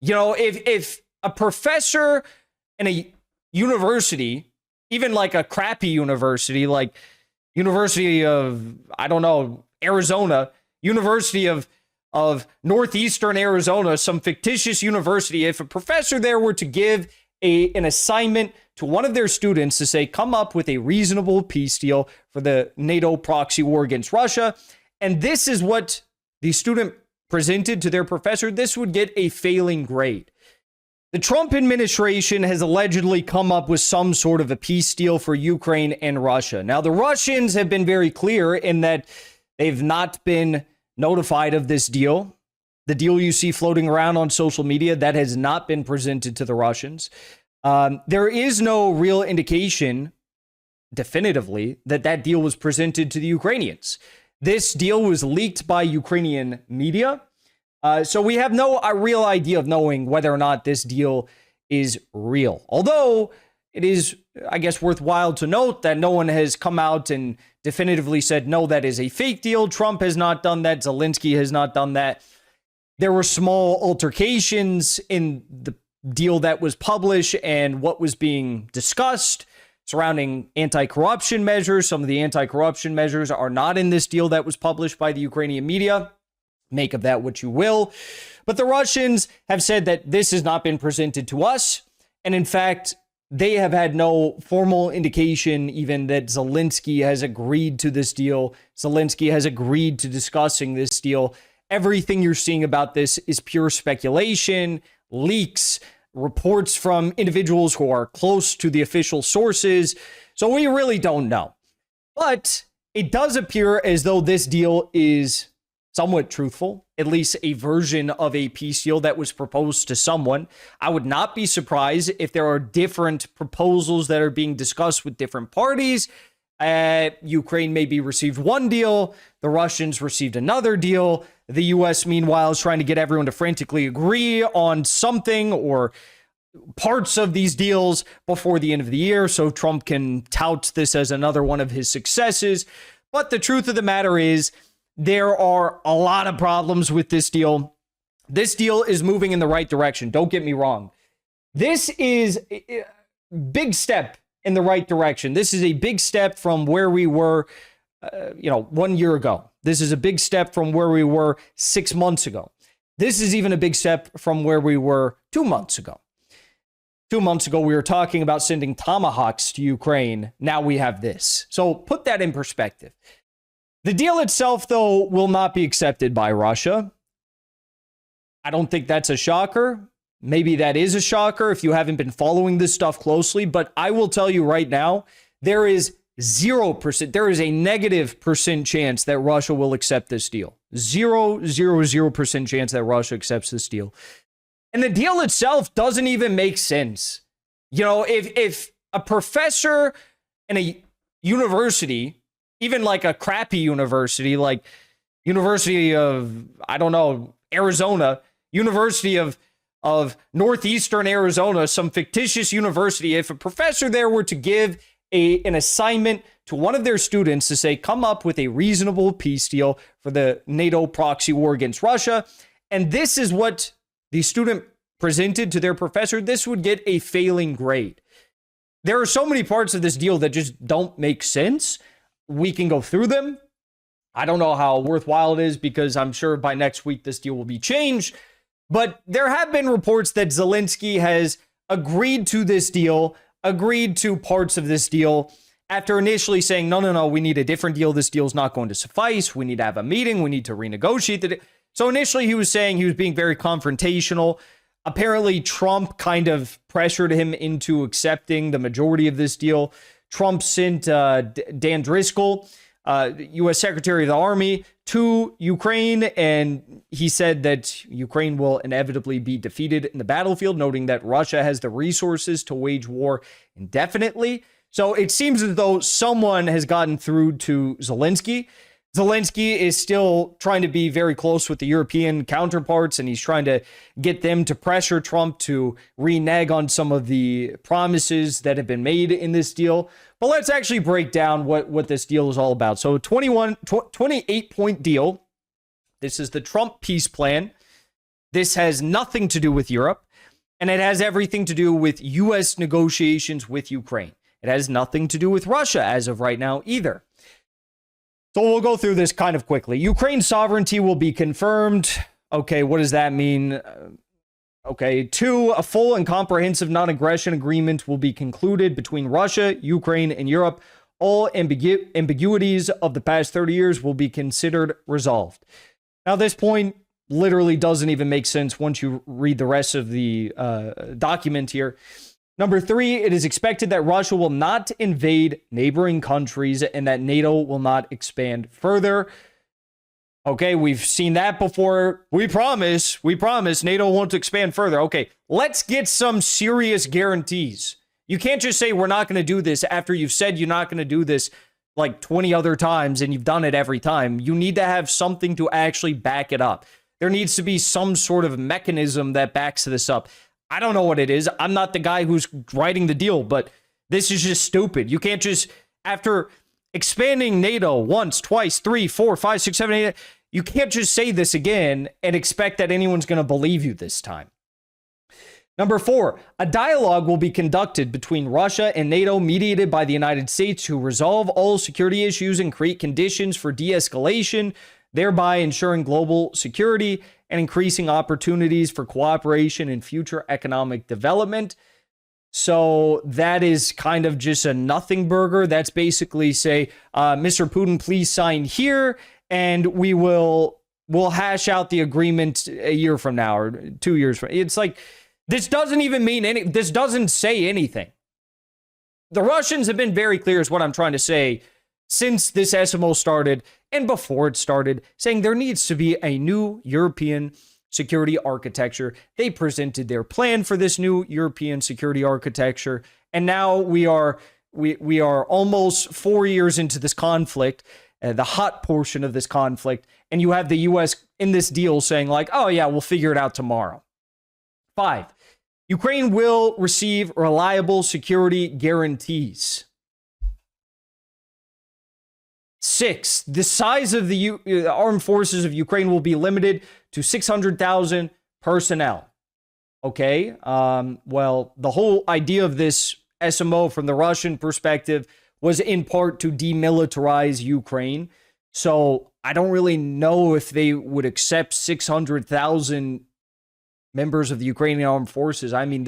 If a professor in a university, even like a crappy university, like University of, I don't know, Arizona, University of Northeastern Arizona, some fictitious university, if a professor there were to give an assignment to one of their students to say, come up with a reasonable peace deal for the NATO proxy war against Russia, and this is what the student presented to their professor, this would get a failing grade. The Trump administration has allegedly come up with some sort of a peace deal for Ukraine and Russia. Now, the Russians have been very clear in that they've not been notified of this deal. The deal you see floating around on social media, that has not been presented to the Russians. There is no real indication definitively that deal was presented to the Ukrainians. This deal was leaked by Ukrainian media. So we have no real idea of knowing whether or not this deal is real. Although it is, I guess, worthwhile to note that no one has come out and definitively said, no, that is a fake deal. Trump has not done that. Zelensky has not done that. There were small altercations in the deal that was published and what was being discussed surrounding anti-corruption measures. Some of the anti-corruption measures are not in this deal that was published by the Ukrainian media. Make of that what you will. But the Russians have said that this has not been presented to us. And in fact, they have had no formal indication even that Zelensky has agreed to this deal. Zelensky has agreed to discussing this deal. Everything you're seeing about this is pure speculation, leaks, reports from individuals who are close to the official sources. So we really don't know. But it does appear as though this deal is somewhat truthful, at least a version of a peace deal that was proposed to someone. I would not be surprised if there are different proposals that are being discussed with different parties. Ukraine maybe received one deal, the Russians received another deal. The U.S., meanwhile, is trying to get everyone to frantically agree on something or parts of these deals before the end of the year, so Trump can tout this as another one of his successes. But the truth of the matter is, there are a lot of problems with this deal. This deal is moving in the right direction. Don't get me wrong. This is a big step in the right direction. This is a big step from where we were, 1 year ago. This is a big step from where we were 6 months ago. This is even a big step from where we were 2 months ago. 2 months ago, we were talking about sending Tomahawks to Ukraine. Now we have this. So put that in perspective. The deal itself, though, will not be accepted by Russia. I don't think that's a shocker. Maybe that is a shocker if you haven't been following this stuff closely. But I will tell you right now, there is 0%. There is a -% chance that Russia will accept this deal. 0.000% chance that Russia accepts this deal. And the deal itself doesn't even make sense. If a professor in a university, even like a crappy university, like University of, I don't know, Arizona, University of Northeastern Arizona, some fictitious university, if a professor there were to give an assignment to one of their students to say, come up with a reasonable peace deal for the NATO proxy war against Russia, and this is what the student presented to their professor, this would get a failing grade. There are so many parts of this deal that just don't make sense. We can go through them. I don't know how worthwhile it is because I'm sure by next week this deal will be changed. But there have been reports that Zelensky has agreed to this deal, agreed to parts of this deal, after initially saying, no, we need a different deal. This deal is not going to suffice. We need to have a meeting. We need to renegotiate it. So initially he was saying he was being very confrontational. Apparently Trump kind of pressured him into accepting the majority of this deal. Trump sent Dan Driscoll, U.S. Secretary of the Army, to Ukraine, and he said that Ukraine will inevitably be defeated in the battlefield, noting that Russia has the resources to wage war indefinitely. So it seems as though someone has gotten through to Zelensky. Zelensky is still trying to be very close with the European counterparts, and he's trying to get them to pressure Trump to renege on some of the promises that have been made in this deal. But let's actually break down what this deal is all about. So 28-point deal. This is the Trump peace plan. This has nothing to do with Europe, and it has everything to do with U.S. negotiations with Ukraine. It has nothing to do with Russia as of right now either. So we'll go through this kind of quickly. Ukraine's sovereignty will be confirmed. Okay, what does that mean? Okay, 2, a full and comprehensive non-aggression agreement will be concluded between Russia, Ukraine, and Europe. All ambiguities of the past 30 years will be considered resolved. Now, this point literally doesn't even make sense once you read the rest of the document here. Number 3, it is expected that Russia will not invade neighboring countries and that NATO will not expand further. Okay, we've seen that before. We promise NATO won't expand further. Okay, let's get some serious guarantees. You can't just say we're not going to do this after you've said you're not going to do this like 20 other times and you've done it every time. You need to have something to actually back it up. There needs to be some sort of mechanism that backs this up. I don't know what it is. I'm not the guy who's writing the deal, but this is just stupid. You can't just, after expanding NATO once, twice, 3, 4, 5, 6, 7, 8, you can't just say this again and expect that anyone's going to believe you this time. Number 4, a dialogue will be conducted between Russia and NATO, mediated by the United States, to resolve all security issues and create conditions for de-escalation, thereby ensuring global security and increasing opportunities for cooperation and future economic development. So that is kind of just a nothing burger. That's basically say, Mr. Putin, please sign here, and we'll hash out the agreement a year from now or 2 years from. It's like, this doesn't even mean this doesn't say anything. The Russians have been very clear, is what I'm trying to say, since this SMO started and before it started, saying there needs to be a new European security architecture. They presented their plan for this new European security architecture, and now we are almost 4 years into this conflict, the hot portion of this conflict, and you have the U.S. in this deal saying like, oh yeah, we'll figure it out tomorrow. 5, Ukraine will receive reliable security guarantees. 6, the size of the armed forces of Ukraine will be limited to 600,000 personnel. Okay, well, the whole idea of this SMO from the Russian perspective was in part to demilitarize Ukraine. So I don't really know if they would accept 600,000 members of the Ukrainian armed forces. I mean,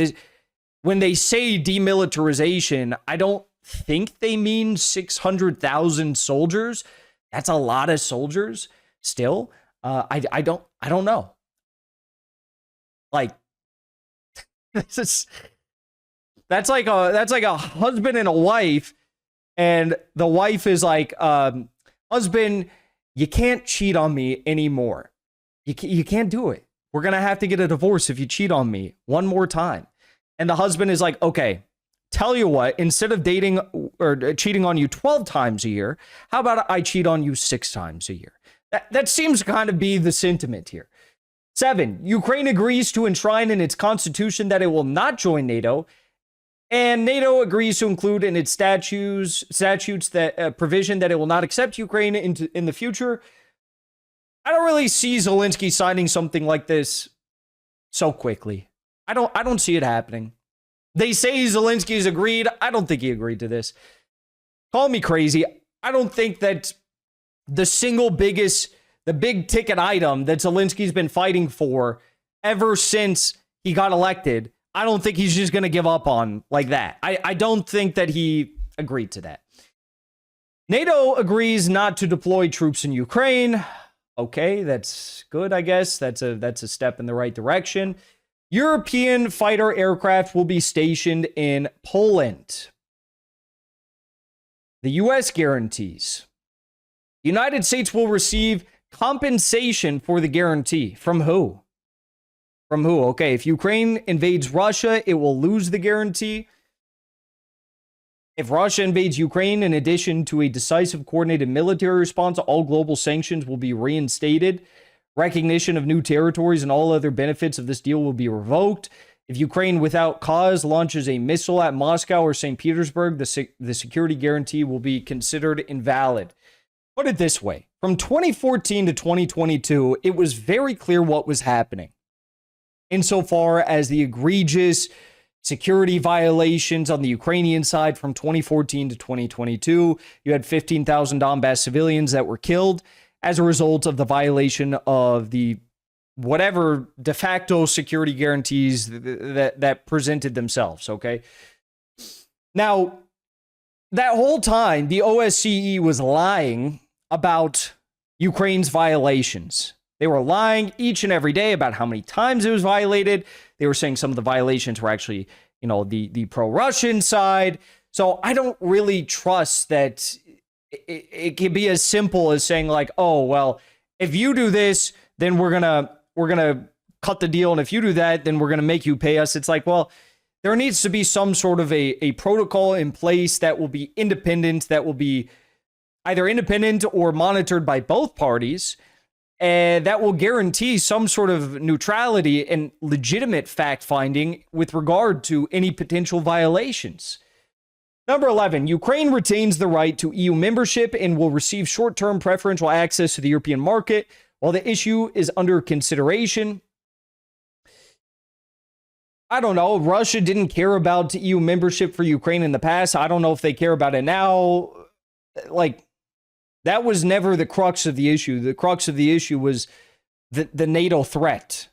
when they say demilitarization, I don't think they mean 600,000 soldiers. That's a lot of soldiers still. I don't know. Like, that's like a husband and a wife, and the wife is like, husband, you can't cheat on me anymore. You can't do it. We're going to have to get a divorce if you cheat on me one more time. And the husband is like, okay, tell you what, instead of dating or cheating on you 12 times a year, how about I cheat on you 6 times a year? That seems to kind of be the sentiment here. 7, Ukraine agrees to enshrine in its constitution that it will not join NATO, and NATO agrees to include in its statutes that provision that it will not accept Ukraine in the future. I don't really see Zelensky signing something like this so quickly. I don't see it happening. They say Zelensky's agreed. I don't think he agreed to this. Call me crazy. I don't think that the big ticket item that Zelensky's been fighting for ever since he got elected, I don't think he's just going to give up on like that. I don't think that he agreed to that. NATO agrees not to deploy troops in Ukraine. Okay, that's good, I guess. That's a step in the right direction. European fighter aircraft will be stationed in Poland. The U.S. guarantees. The United States will receive compensation for the guarantee. From who? From who? Okay, if Ukraine invades Russia, it will lose the guarantee. If Russia invades Ukraine, in addition to a decisive coordinated military response, all global sanctions will be reinstated. Recognition of new territories and all other benefits of this deal will be revoked. If Ukraine, without cause, launches a missile at Moscow or St. Petersburg, the security guarantee will be considered invalid. Put it this way. From 2014 to 2022, it was very clear what was happening. insofar as the egregious security violations on the Ukrainian side from 2014 to 2022. You had 15,000 Donbass civilians that were killed as a result of the violation of the whatever de facto security guarantees that presented themselves, okay? Now, that whole time, the OSCE was lying about Ukraine's violations. They were lying each and every day about how many times it was violated. They were saying some of the violations were actually, the pro-Russian side. So I don't really trust that it can be as simple as saying like, oh, well, if you do this, then we're gonna cut the deal. And if you do that, then we're going to make you pay us. It's like, well, there needs to be some sort of a protocol in place that will be independent, that will be either independent or monitored by both parties, and that will guarantee some sort of neutrality and legitimate fact-finding with regard to any potential violations. Number 11, Ukraine retains the right to EU membership and will receive short-term preferential access to the European market while the issue is under consideration. I don't know. Russia didn't care about EU membership for Ukraine in the past. I don't know if they care about it now. Like, that was never the crux of the issue. The crux of the issue was the NATO threat.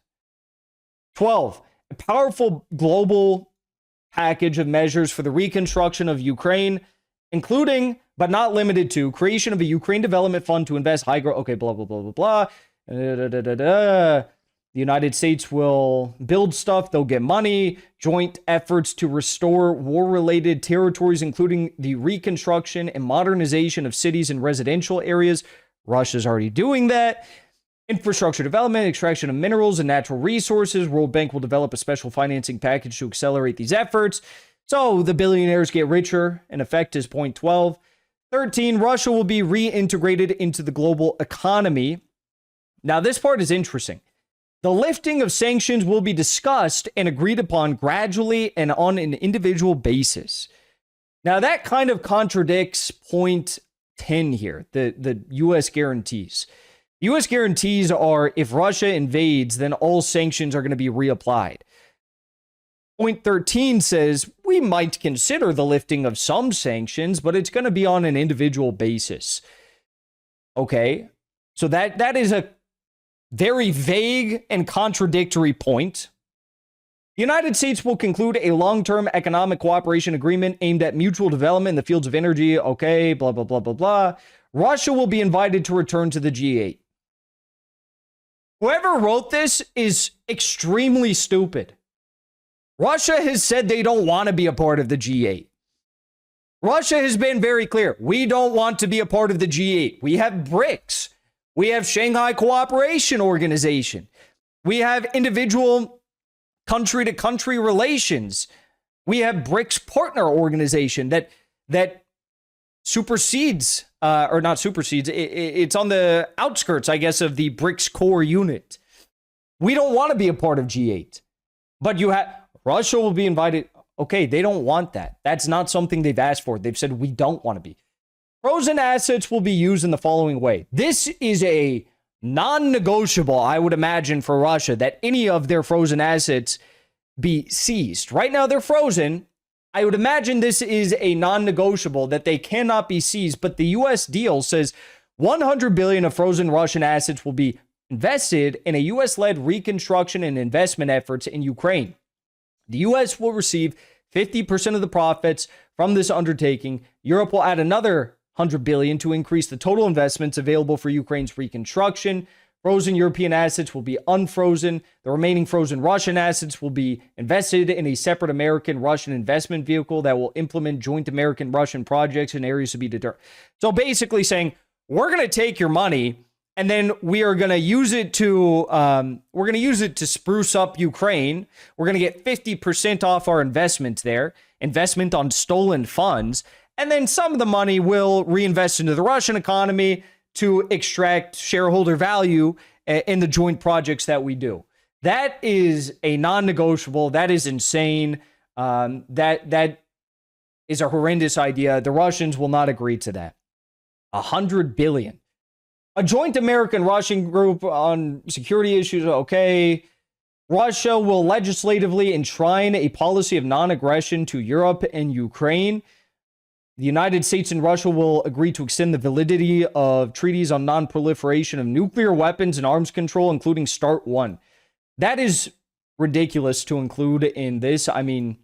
12, a powerful global package of measures for the reconstruction of Ukraine, including, but not limited to, creation of a Ukraine Development Fund to invest high growth. Okay, blah, blah, blah, blah, blah. The United States will build stuff. They'll get money. Joint efforts to restore war-related territories, including the reconstruction and modernization of cities and residential areas. Russia's already doing that. Infrastructure development, extraction of minerals and natural resources. World Bank will develop a special financing package to accelerate these efforts. So the billionaires get richer. In effect is point 12. 13, Russia will be reintegrated into the global economy. Now, this part is interesting. The lifting of sanctions will be discussed and agreed upon gradually and on an individual basis. Now, that kind of contradicts point 10 here, the U.S. guarantees. U.S. guarantees are if Russia invades, then all sanctions are going to be reapplied. Point 13 says we might consider the lifting of some sanctions, but it's going to be on an individual basis. Okay, so that is a very vague and contradictory point. The United States will conclude a long-term economic cooperation agreement aimed at mutual development in the fields of energy. Okay, blah, blah, blah, blah, blah. Russia will be invited to return to the G8. Whoever wrote this is extremely stupid. Russia has said they don't want to be a part of the G8. Russia has been very clear. We don't want to be a part of the G8. We have BRICS. We have Shanghai Cooperation Organization. We have individual country-to-country relations. We have BRICS Partner Organization that supersedes, or not supersedes, it's on the outskirts, I guess, of the BRICS core unit. We don't want to be a part of G8. But Russia will be invited. Okay, they don't want that. That's not something they've asked for. They've said we don't want to be. Frozen assets will be used in the following way. This is a non-negotiable, I would imagine, for Russia, that any of their frozen assets be seized. Right now, they're frozen. I would imagine this is a non-negotiable that they cannot be seized, but the U.S. deal says 100 billion of frozen Russian assets will be invested in a U.S.-led reconstruction and investment efforts in Ukraine. The U.S. will receive 50% of the profits from this undertaking. Europe will add another 100 billion to increase the total investments available for Ukraine's reconstruction. Frozen European assets will be unfrozen. The remaining frozen Russian assets will be invested in a separate American-Russian investment vehicle that will implement joint American-Russian projects in areas to be determined. So basically saying, we're going to take your money and then we are going to use it to spruce up Ukraine. We're going to get 50% off our investment there, investment on stolen funds. And then some of the money will reinvest into the Russian economy to extract shareholder value in the joint projects that we do. That is a non-negotiable. That is insane. That is a horrendous idea. The Russians will not agree to that. 100 billion. A joint American-Russian group on security issues, okay. Russia will legislatively enshrine a policy of non-aggression to Europe and Ukraine. The United States and Russia will agree to extend the validity of treaties on non-proliferation of nuclear weapons and arms control, including START 1. That is ridiculous to include in this. I mean,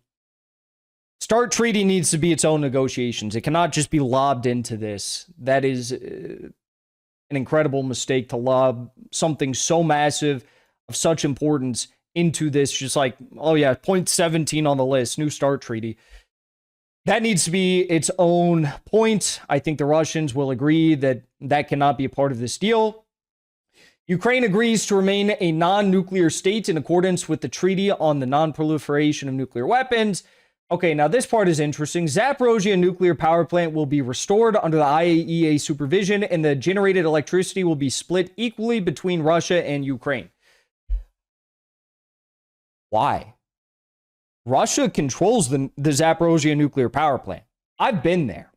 START treaty needs to be its own negotiations. It cannot just be lobbed into this. That is an incredible mistake to lob something so massive of such importance into this. Just like, oh yeah, point 17 on the list, new START treaty. That needs to be its own point. I think the Russians will agree that that cannot be a part of this deal. Ukraine agrees to remain a non-nuclear state in accordance with the Treaty on the Non-Proliferation of Nuclear Weapons. Okay, now this part is interesting. Zaporozhye nuclear power plant will be restored under the IAEA supervision, and the generated electricity will be split equally between Russia and Ukraine. Why? Russia controls the Zaporozhye nuclear power plant. I've been there.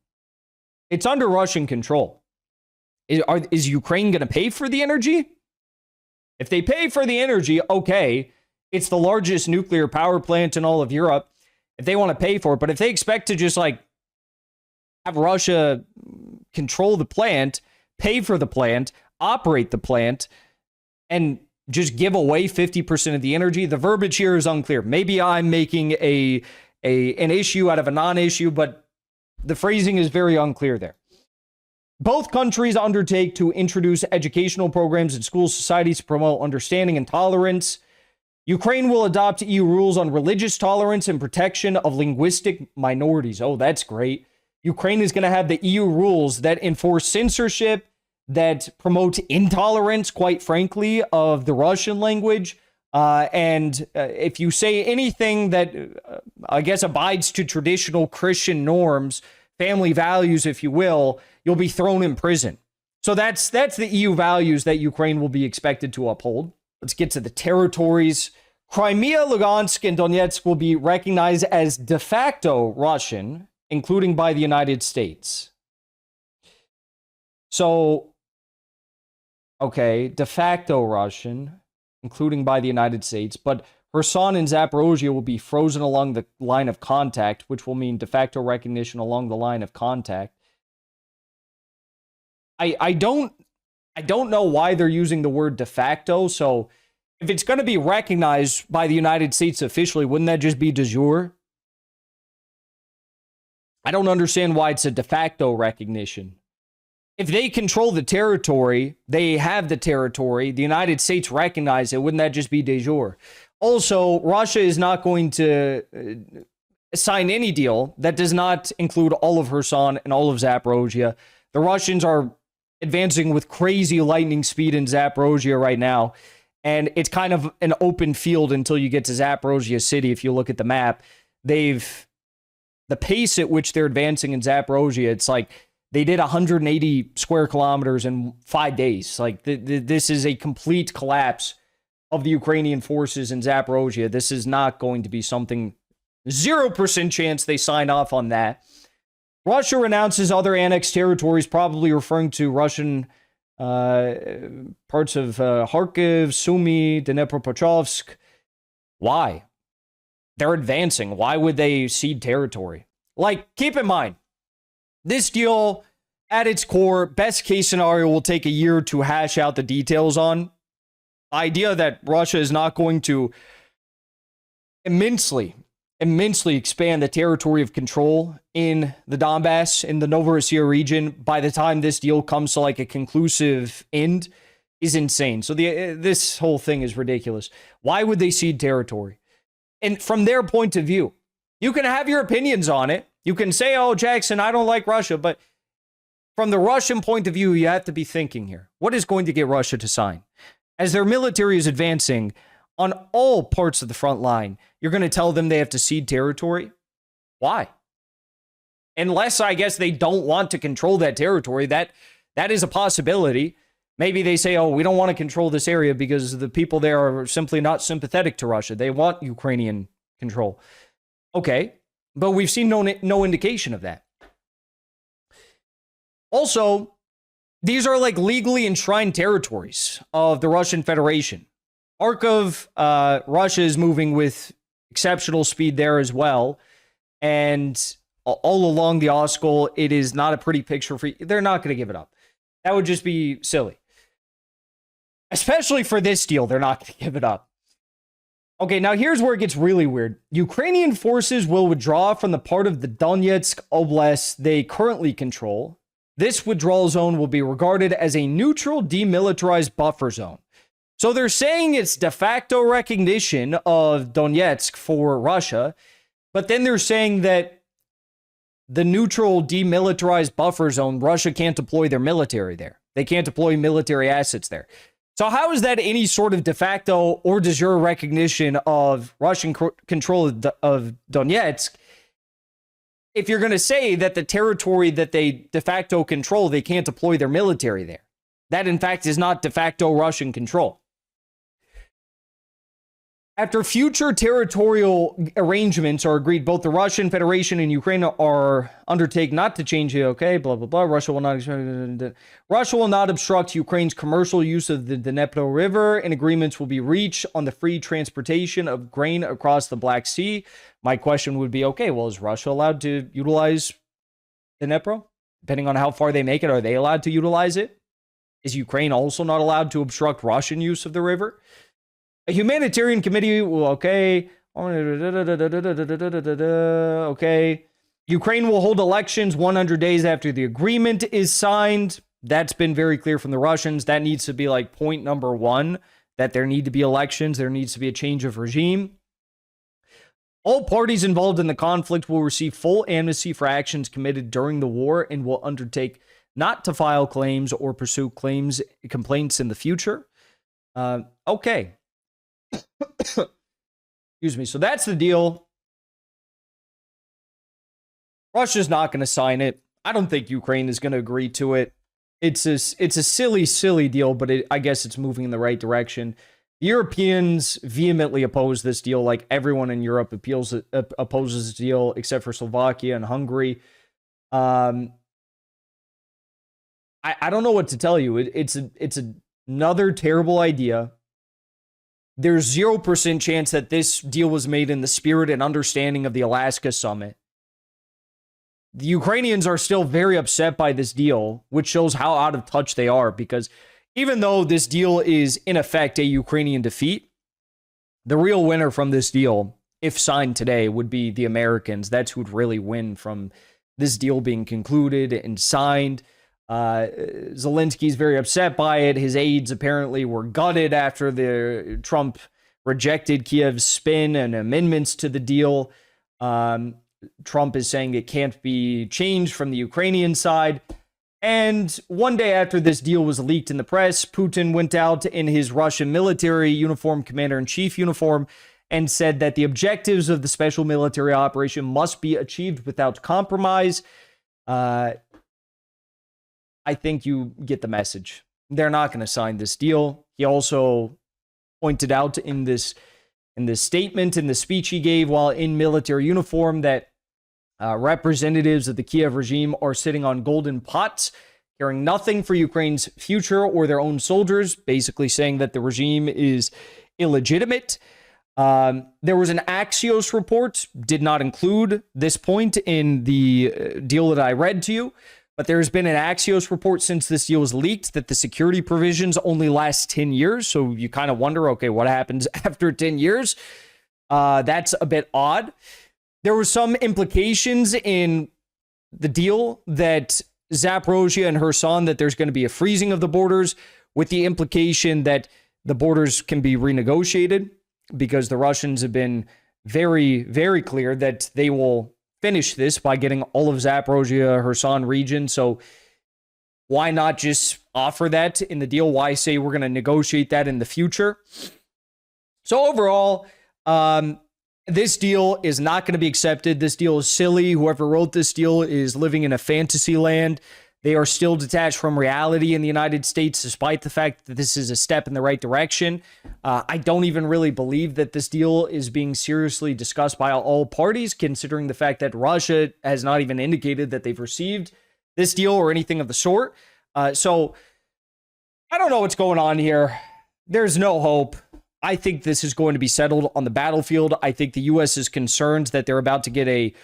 It's under Russian control. Is Ukraine going to pay for the energy? If they pay for the energy, okay. It's the largest nuclear power plant in all of Europe. If they want to pay for it, but if they expect to just like have Russia control the plant, pay for the plant, operate the plant, and just give away 50% of the energy, the verbiage here is unclear. Maybe I'm making an issue out of a non-issue, but the phrasing is very unclear there. Both countries undertake to introduce educational programs in school societies to promote understanding and tolerance. Ukraine will adopt EU rules on religious tolerance and protection of linguistic minorities. Oh, that's great. Ukraine is going to have the EU rules that enforce censorship, that promote intolerance, quite frankly, of the Russian language. And if you say anything that, I guess, abides to traditional Christian norms, family values, if you will, you'll be thrown in prison. So that's the EU values that Ukraine will be expected to uphold. Let's get to the territories. Crimea, Lugansk, and Donetsk will be recognized as de facto Russian, including by the United States. So, okay, de facto Russian, including by the United States, but Kherson and Zaporozhye will be frozen along the line of contact, which will mean de facto recognition along the line of contact. I don't know why they're using the word de facto. So if it's going to be recognized by the United States officially, wouldn't that just be de jure? I don't understand why it's a de facto recognition. If they control the territory, they have the territory, the United States recognize it, wouldn't that just be de jure? Also, Russia is not going to sign any deal that does not include all of Kherson and all of Zaporozhye. The Russians are advancing with crazy lightning speed in Zaporozhye right now, and it's kind of an open field until you get to Zaporozhye city. If you look at the map, the pace at which they're advancing in Zaporozhye, it's like they did 180 square kilometers in 5 days. Like this is a complete collapse of the Ukrainian forces in Zaporozhye. This is not going to be something, 0% chance they sign off on that. Russia renounces other annexed territories, probably referring to Russian parts of Kharkiv, Sumy, Dnepropetrovsk. Why? They're advancing. Why would they cede territory? Like, keep in mind, this deal, at its core, best case scenario, will take a year to hash out the details on. The idea that Russia is not going to immensely expand the territory of control in the Donbass, in the Novorossiya region, by the time this deal comes to like a conclusive end is insane. So this whole thing is ridiculous. Why would they cede territory? And from their point of view, you can have your opinions on it. You can say, oh, Jackson, I don't like Russia. But from the Russian point of view, you have to be thinking here. What is going to get Russia to sign? As their military is advancing on all parts of the front line, you're going to tell them they have to cede territory? Why? Unless, I guess, they don't want to control that territory. That is a possibility. Maybe they say, oh, we don't want to control this area because the people there are simply not sympathetic to Russia. They want Ukrainian control. Okay, but we've seen no indication of that. Also, these are like legally enshrined territories of the Russian Federation. Kharkov, Russia is moving with exceptional speed there as well. And all along the Oskol, it is not a pretty picture for you. They're not going to give it up. That would just be silly. Especially for this deal, they're not going to give it up. Okay, now here's where it gets really weird. Ukrainian forces will withdraw from the part of the Donetsk Oblast they currently control. This withdrawal zone will be regarded as a neutral demilitarized buffer zone. So they're saying it's de facto recognition of Donetsk for Russia, but then they're saying that the neutral demilitarized buffer zone, Russia can't deploy their military there. They can't deploy military assets there. So how is that any sort of de facto or de jure recognition of Russian control of Donetsk if you're going to say that the territory that they de facto control, they can't deploy their military there? That, in fact, is not de facto Russian control. After future territorial arrangements are agreed, both the Russian Federation and Ukraine are undertake not to change it. Okay, blah blah blah. Russia will not obstruct Ukraine's commercial use of the Dnepro River, and agreements will be reached on the free transportation of grain across the Black Sea. My question would be, okay, well, is Russia allowed to utilize the Dnepro? Depending on how far they make it, are they allowed to utilize it? Is Ukraine also not allowed to obstruct Russian use of the river? A humanitarian committee, okay. Okay. Ukraine will hold elections 100 days after the agreement is signed. That's been very clear from the Russians. That needs to be like point number one, that there need to be elections. There needs to be a change of regime. All parties involved in the conflict will receive full amnesty for actions committed during the war and will undertake not to file claims or pursue complaints in the future. Okay. Excuse me. So that's the deal. Russia's not going to sign it. I don't think Ukraine is going to agree to it. It's a silly deal, but I guess it's moving in the right direction. The Europeans vehemently oppose this deal. Like everyone in Europe opposes the deal, except for Slovakia and Hungary. I don't know what to tell you. It's another terrible idea. There's 0% chance that this deal was made in the spirit and understanding of the Alaska summit. The Ukrainians are still very upset by this deal, which shows how out of touch they are, because even though this deal is in effect a Ukrainian defeat, the real winner from this deal, if signed today, would be the Americans. That's who would really win from this deal being concluded and signed. Zelensky's very upset by it. His aides apparently were gutted after the Trump rejected Kiev's spin and amendments to the deal. Trump is saying it can't be changed from the Ukrainian side. And one day after this deal was leaked in the press, Putin went out in his Russian military uniform, commander-in-chief uniform, and said that the objectives of the special military operation must be achieved without compromise. I think you get the message. They're not going to sign this deal. He also pointed out in this statement, in the speech he gave while in military uniform, that representatives of the Kiev regime are sitting on golden pots, caring nothing for Ukraine's future or their own soldiers, basically saying that the regime is illegitimate. There was an Axios report, did not include this point in the deal that I read to you, but there's been an Axios report since this deal was leaked that the security provisions only last 10 years. So you kind of wonder, okay, what happens after 10 years? That's a bit odd. There were some implications in the deal that Zaporozhye and Kherson, that there's going to be a freezing of the borders, with the implication that the borders can be renegotiated, because the Russians have been very, very clear that they will finish this by getting all of Zaporozhye, Kherson region. So why not just offer that in the deal? Why say we're going to negotiate that in the future? So overall, this deal is not going to be accepted. This deal is silly. Whoever wrote this deal is living in a fantasy land. They are still detached from reality in the United States, despite the fact that this is a step in the right direction. I don't even really believe that this deal is being seriously discussed by all parties, considering the fact that Russia has not even indicated that they've received this deal or anything of the sort. So I don't know what's going on here. There's no hope. I think this is going to be settled on the battlefield. I think the U.S. is concerned that they're about to get a,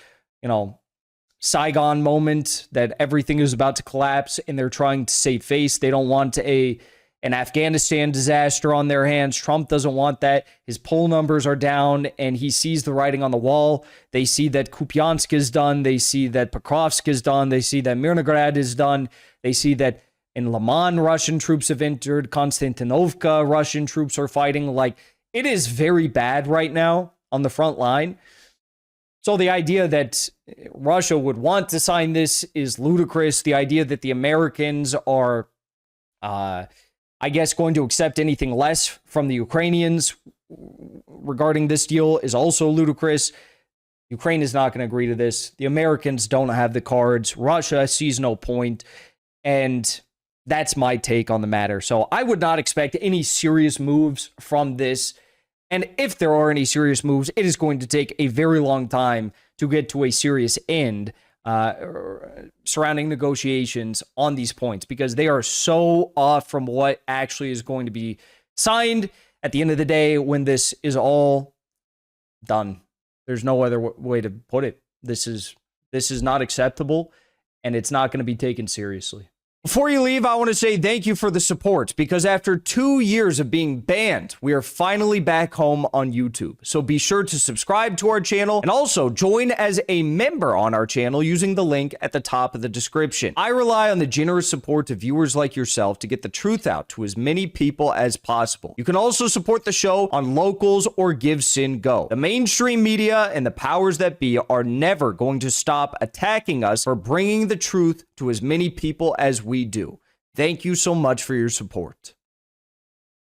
Saigon moment, that everything is about to collapse, and they're trying to save face. They don't want an Afghanistan disaster on their hands. Trump doesn't want that. His poll numbers are down, and he sees the writing on the wall. They see that Kupyansk is done. They see that Pokrovsk is done. They see that Mirnograd is done. They see that in Liman, Russian troops have entered. Konstantinovka, Russian troops are fighting. Like, it is very bad right now on the front line. So the idea that Russia would want to sign this is ludicrous. The idea that the Americans are, I guess, going to accept anything less from the Ukrainians regarding this deal is also ludicrous. Ukraine is not going to agree to this. The Americans don't have the cards. Russia sees no point. And that's my take on the matter. So I would not expect any serious moves from this. And if there are any serious moves, it is going to take a very long time to get to a serious end surrounding negotiations on these points, because they are so off from what actually is going to be signed at the end of the day when this is all done. There's no other way to put it. This is not acceptable, and it's not going to be taken seriously. Before you leave, I want to say thank you for the support, because after 2 years of being banned, we are finally back home on YouTube. So be sure to subscribe to our channel and also join as a member on our channel using the link at the top of the description. I rely on the generous support of viewers like yourself to get the truth out to as many people as possible. You can also support the show on Locals or Give Sin Go. The mainstream media and the powers that be are never going to stop attacking us for bringing the truth to as many people as we do. Thank you so much for your support.